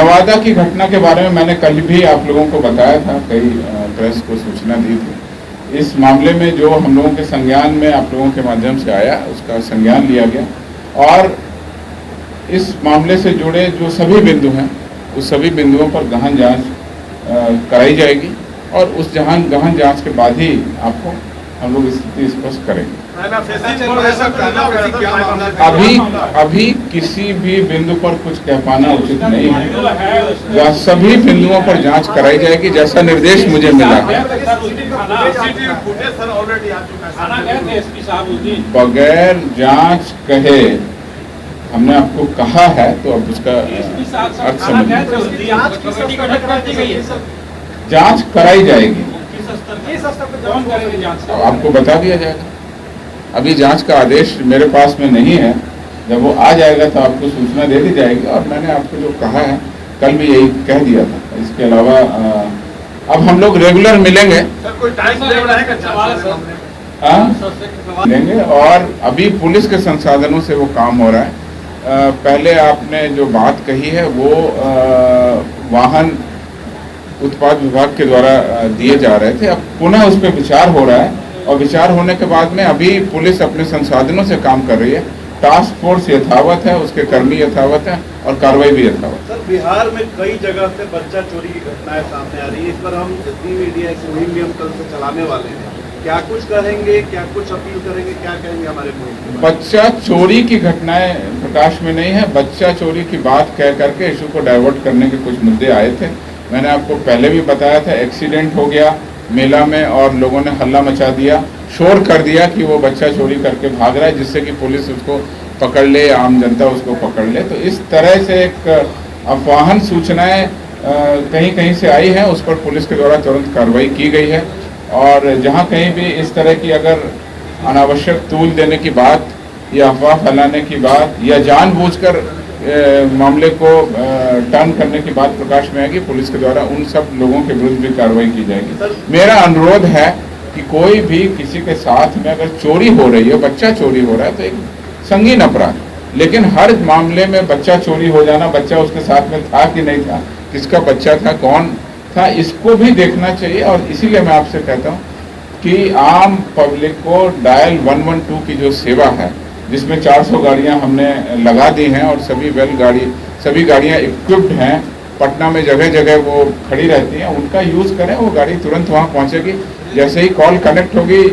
नवादा की घटना के बारे में मैंने कल भी आप लोगों को बताया था, कई प्रेस को सूचना दी थी। इस मामले में जो हम लोगों के संज्ञान में आप लोगों के माध्यम से आया, उसका संज्ञान लिया गया और इस मामले से जुड़े जो सभी बिंदु हैं उस सभी बिंदुओं पर गहन जांच कराई जाएगी और उस गहन जांच के बाद ही आपको हम लोग स्थिति स्पष्ट करेंगे। अभी किसी भी बिंदु पर कुछ कह पाना उचित नहीं है। सभी बिंदुओं पर जांच कराई जाएगी जैसा निर्देश मुझे मिला है। बगैर जांच कहे हमने आपको कहा है तो अब उसका अर्थ समझिए। जांच कराई जाएगी, आपको बता दिया जाएगा। अभी जांच का आदेश मेरे पास में नहीं है, जब वो आ जाएगा तो आपको सूचना दे दी जाएगी। और मैंने आपको जो कहा है कल भी यही कह दिया था। इसके अलावा अब हम लोग रेगुलर मिलेंगे, मिलेंगे और अभी पुलिस के संसाधनों से वो काम हो रहा है। पहले आपने जो बात कही है वो वाहन उत्पाद विभाग के द्वारा दिए जा रहे थे, अब पुनः उस पर विचार हो रहा है और विचार होने के बाद में अभी पुलिस अपने संसाधनों से काम कर रही है। टास्क फोर्स यथावत है, उसके कर्मी यथावत है और कार्रवाई भी यथावत। सर, बिहार में कई जगह से बच्चा चोरी की घटनाएं सामने आ रही है। इस पर हम मीडिया की मुहिम भी हम कल से चलाने वाले हैं। क्या कुछ करेंगे, क्या कुछ अपील करेंगे, क्या करेंगे हमारे मुहिम? बच्चा चोरी की घटनाएं प्रकाश में नहीं है। बच्चा चोरी की बात कह करके इशू को डाइवर्ट करने के कुछ मुद्दे आए थे। मैंने आपको पहले भी बताया था, एक्सीडेंट हो गया मेला में और लोगों ने हल्ला मचा दिया, शोर कर दिया कि वो बच्चा चोरी करके भाग रहा है, जिससे कि पुलिस उसको पकड़ ले, आम जनता उसको पकड़ ले। तो इस तरह से एक अफवाहन सूचनाएं कहीं कहीं से आई हैं, उस पर पुलिस के द्वारा तुरंत कार्रवाई की गई है। और जहां कहीं भी इस तरह की अगर अनावश्यक तूल देने की बात या अफवाह फैलाने की बात या जानबूझकर मामले को टर्न करने की बात प्रकाश में आएगी, पुलिस के द्वारा उन सब लोगों के विरुद्ध भी कार्रवाई की जाएगी। मेरा अनुरोध है कि कोई भी किसी के साथ में अगर चोरी हो रही है, बच्चा चोरी हो रहा है, तो एक संगीन अपराध, लेकिन हर मामले में बच्चा चोरी हो जाना, बच्चा उसके साथ में था कि नहीं था, किसका बच्चा था, कौन था, इसको भी देखना चाहिए। और इसीलिए मैं आपसे कहता हूँ कि आम पब्लिक को डायल 112 की जो सेवा है, जिसमें 400 गाड़ियां हमने लगा दी हैं और सभी गाड़ियां इक्विप्ड हैं, पटना में जगह जगह वो खड़ी रहती हैं, उनका यूज़ करें। वो गाड़ी तुरंत वहां पहुंचेगी, जैसे ही कॉल कनेक्ट होगी,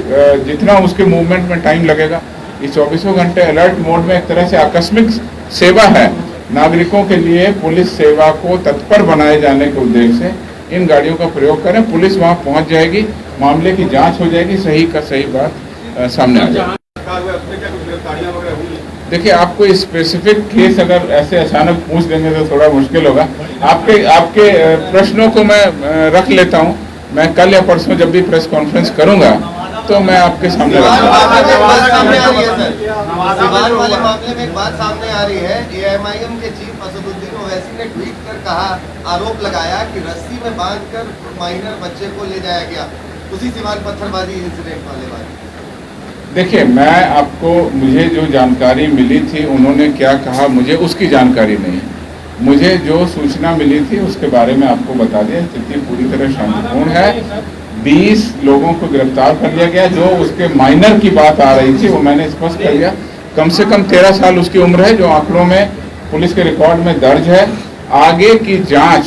जितना उसके मूवमेंट में टाइम लगेगा। ये 24 घंटे अलर्ट मोड में एक तरह से आकस्मिक सेवा है। नागरिकों के लिए पुलिस सेवा को तत्पर बनाए जाने के उद्देश्य से इन गाड़ियों का प्रयोग करें। पुलिस वहां पहुंच जाएगी, मामले की जांच हो जाएगी, सही का सही बात सामने आ जाएगी। देखिए, आपको स्पेसिफिक केस अगर ऐसे अचानक पूछ देंगे तो थोड़ा मुश्किल होगा। आपके प्रश्नों को मैं रख लेता हूं। मैं कल या परसों जब भी प्रेस कॉन्फ्रेंस करूंगा तो मैं आपके सामने वाले मामले में एक बात सामने आ रही है। AMIM के चीफ असदुद्दीन ओवैसी ने ट्वीट कर कहा, आरोप लगाया कि रस्सी में बांधकर माइनर बच्चे को ले जाया गया, उसी सीमांत पत्थरबाजी इंसिडेंट वाले बात। देखिए, मैं आपको, मुझे जो जानकारी मिली थी उन्होंने क्या कहा मुझे उसकी जानकारी नहीं है। मुझे जो सूचना मिली थी उसके बारे में आपको बता दिया। स्थिति पूरी तरह शांतिपूर्ण है। 20 लोगों को गिरफ्तार कर लिया गया। जो उसके माइनर की बात आ रही थी वो मैंने स्पष्ट कर दिया। कम से कम 13 साल उसकी उम्र है, जो आंकड़ों में पुलिस के रिकॉर्ड में दर्ज है। आगे की जांच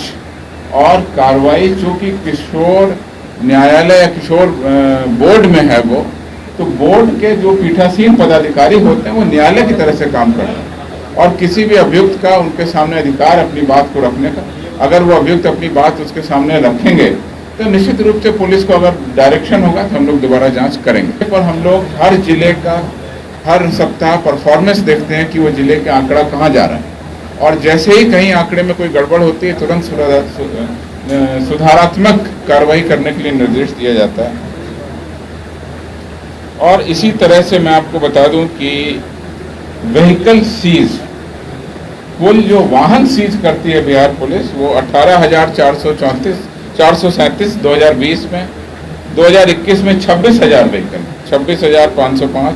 और कार्रवाई, चूंकि किशोर न्यायालय या किशोर बोर्ड में है वो, तो बोर्ड के जो पीठासीन पदाधिकारी होते हैं वो न्यायालय की तरह से काम करते हैं और किसी भी अभियुक्त का उनके सामने अधिकार अपनी बात को रखने का। अगर वो अभियुक्त अपनी बात उसके सामने रखेंगे तो निश्चित रूप से पुलिस को अगर डायरेक्शन होगा तो हम लोग दोबारा जांच करेंगे। पर हम लोग हर जिले का हर सप्ताह परफॉर्मेंस देखते हैं कि वो जिले का आंकड़ा कहाँ जा रहा है, और जैसे ही कहीं आंकड़े में कोई गड़बड़ होती है तुरंत सुधारात्मक कार्रवाई करने के लिए निर्देश दिया जाता है। और इसी तरह से मैं आपको बता दूं कि व्हीकल सीज, कुल जो वाहन सीज करती है बिहार पुलिस, वो 18,437 2020 में, 2021 में 26,000 व्हीकल, 26,505,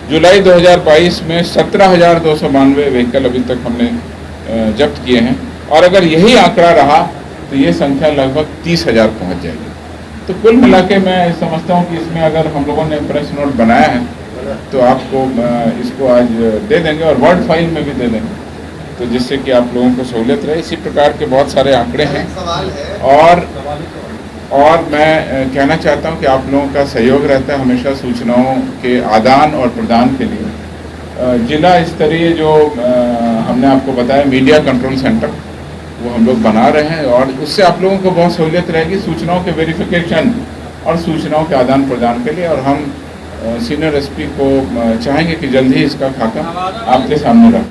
जुलाई 2022 में 17,292 व्हीकल अभी तक हमने जब्त किए हैं। और अगर यही आंकड़ा रहा तो ये संख्या लगभग 30,000 पहुंच जाएगी। तो कुल मिला के मैं समझता हूँ कि इसमें अगर हम लोगों ने प्रेस नोट बनाया है तो आपको इसको आज दे देंगे और वर्ड फाइल में भी दे देंगे, तो जिससे कि आप लोगों को सहूलियत रहे। इसी प्रकार के बहुत सारे आंकड़े हैं। एक सवाल है और मैं कहना चाहता हूं कि आप लोगों का सहयोग रहता है हमेशा सूचनाओं के आदान और प्रदान के लिए। जिला स्तरीय जो हमने आपको बताया मीडिया कंट्रोल सेंटर, वो हम लोग बना रहे हैं और उससे आप लोगों को बहुत सहूलियत रहेगी सूचनाओं के वेरिफिकेशन और सूचनाओं के आदान प्रदान के लिए। और हम सीनियर एसपी को चाहेंगे कि जल्द ही इसका खाका आपके सामने रखें।